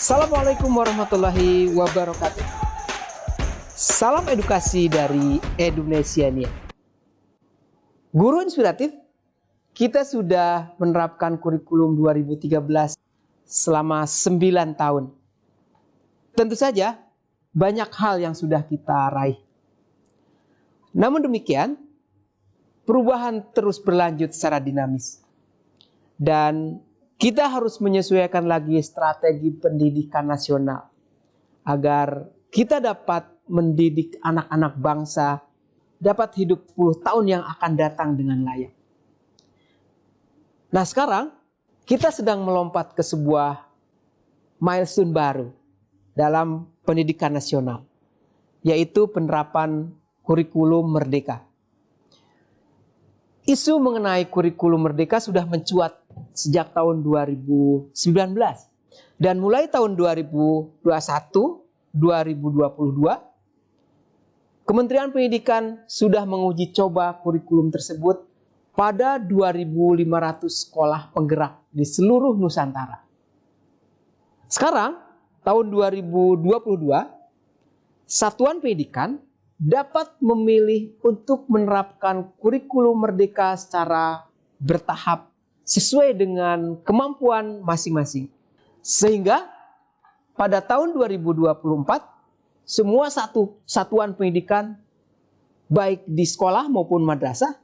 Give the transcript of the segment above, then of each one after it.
Assalamualaikum warahmatullahi wabarakatuh. Salam edukasi dari Edunesiania. Guru inspiratif, kita sudah menerapkan kurikulum 2013 selama 9 tahun. Tentu saja banyak hal yang sudah kita raih. Namun demikian, perubahan terus berlanjut secara dinamis. Dan kita harus menyesuaikan lagi strategi pendidikan nasional agar kita dapat mendidik anak-anak bangsa dapat hidup 10 tahun yang akan datang dengan layak. Nah, sekarang kita sedang melompat ke sebuah milestone baru dalam pendidikan nasional, yaitu penerapan kurikulum merdeka. Isu mengenai kurikulum merdeka sudah mencuat sejak tahun 2019 dan mulai tahun 2021-2022 Kementerian Pendidikan sudah menguji coba kurikulum tersebut pada 2.500 sekolah penggerak di seluruh Nusantara. Sekarang tahun 2022 Satuan Pendidikan dapat memilih untuk menerapkan kurikulum merdeka secara bertahap sesuai dengan kemampuan masing-masing. Sehingga pada tahun 2024 semua satuan pendidikan baik di sekolah maupun madrasah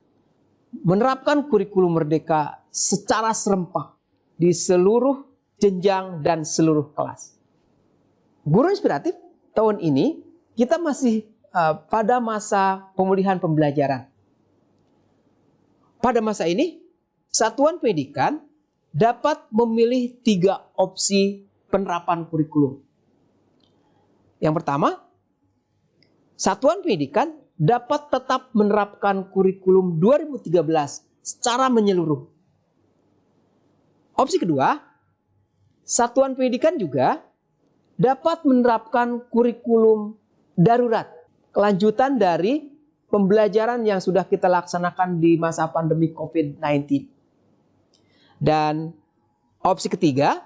menerapkan kurikulum merdeka secara serempak di seluruh jenjang dan seluruh kelas. Guru inspiratif, tahun ini kita masih pada masa pemulihan pembelajaran. Pada masa ini, Satuan Pendidikan dapat memilih 3 opsi penerapan kurikulum. Yang pertama, Satuan Pendidikan dapat tetap menerapkan kurikulum 2013 secara menyeluruh. Opsi kedua, Satuan Pendidikan juga dapat menerapkan kurikulum darurat, kelanjutan dari pembelajaran yang sudah kita laksanakan di masa pandemi COVID-19. Dan opsi ketiga,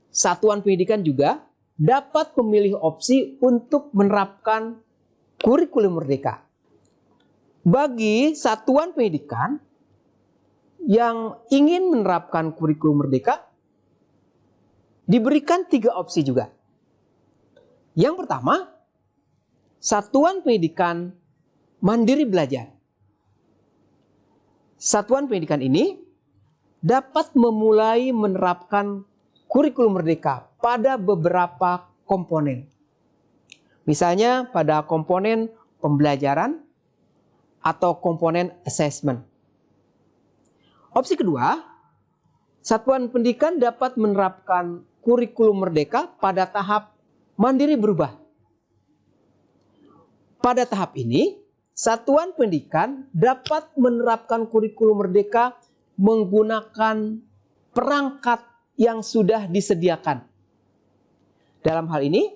Satuan Pendidikan juga dapat memilih opsi untuk menerapkan kurikulum merdeka. Bagi Satuan Pendidikan yang ingin menerapkan kurikulum merdeka, diberikan 3 opsi juga. Yang pertama, Satuan Pendidikan mandiri belajar. Satuan pendidikan ini dapat memulai menerapkan kurikulum merdeka pada beberapa komponen. Misalnya pada komponen pembelajaran atau komponen assessment. Opsi kedua, Satuan Pendidikan dapat menerapkan kurikulum merdeka pada tahap mandiri berubah. Pada tahap ini, Satuan Pendidikan dapat menerapkan kurikulum merdeka menggunakan perangkat yang sudah disediakan. Dalam hal ini,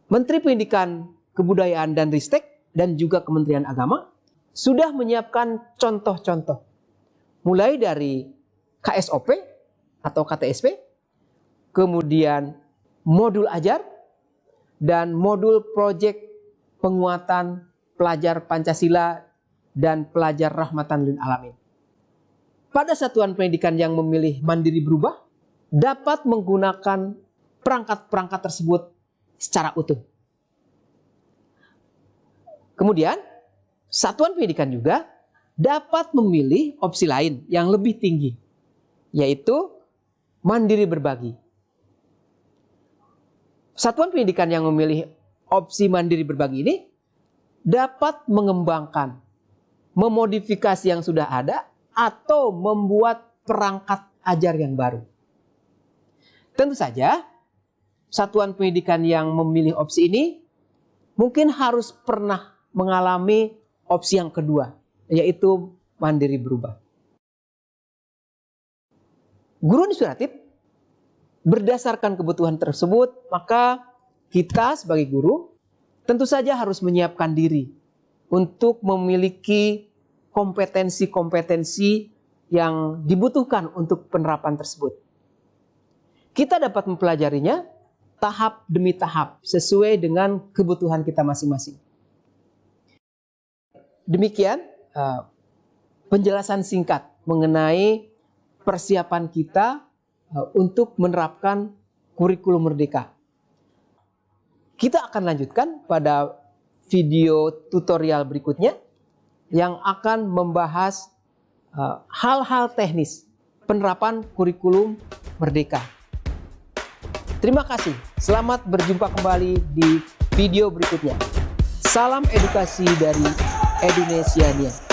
Menteri Pendidikan, Kebudayaan dan Ristek dan juga Kementerian Agama sudah menyiapkan contoh-contoh. Mulai dari KSOP atau KTSP, kemudian modul ajar, dan modul proyek penguatan pelajar Pancasila dan pelajar rahmatan lil alamin. Pada Satuan Pendidikan yang memilih mandiri berubah, dapat menggunakan perangkat-perangkat tersebut secara utuh. Kemudian, Satuan Pendidikan juga dapat memilih opsi lain yang lebih tinggi, yaitu mandiri berbagi. Satuan Pendidikan yang memilih opsi mandiri berbagi ini dapat mengembangkan, memodifikasi yang sudah ada, atau membuat perangkat ajar yang baru. Tentu saja, Satuan Pendidikan yang memilih opsi ini mungkin harus pernah mengalami opsi yang kedua, yaitu mandiri berubah. Guru inspiratif, berdasarkan kebutuhan tersebut, maka kita sebagai guru tentu saja harus menyiapkan diri untuk memiliki kompetensi-kompetensi yang dibutuhkan untuk penerapan tersebut. Kita dapat mempelajarinya tahap demi tahap sesuai dengan kebutuhan kita masing-masing. Demikian penjelasan singkat mengenai persiapan kita untuk menerapkan kurikulum merdeka. Kita akan lanjutkan pada video tutorial berikutnya yang akan membahas hal-hal teknis penerapan kurikulum merdeka. Terima kasih. Selamat berjumpa kembali di video berikutnya. Salam edukasi dari Edunesiania.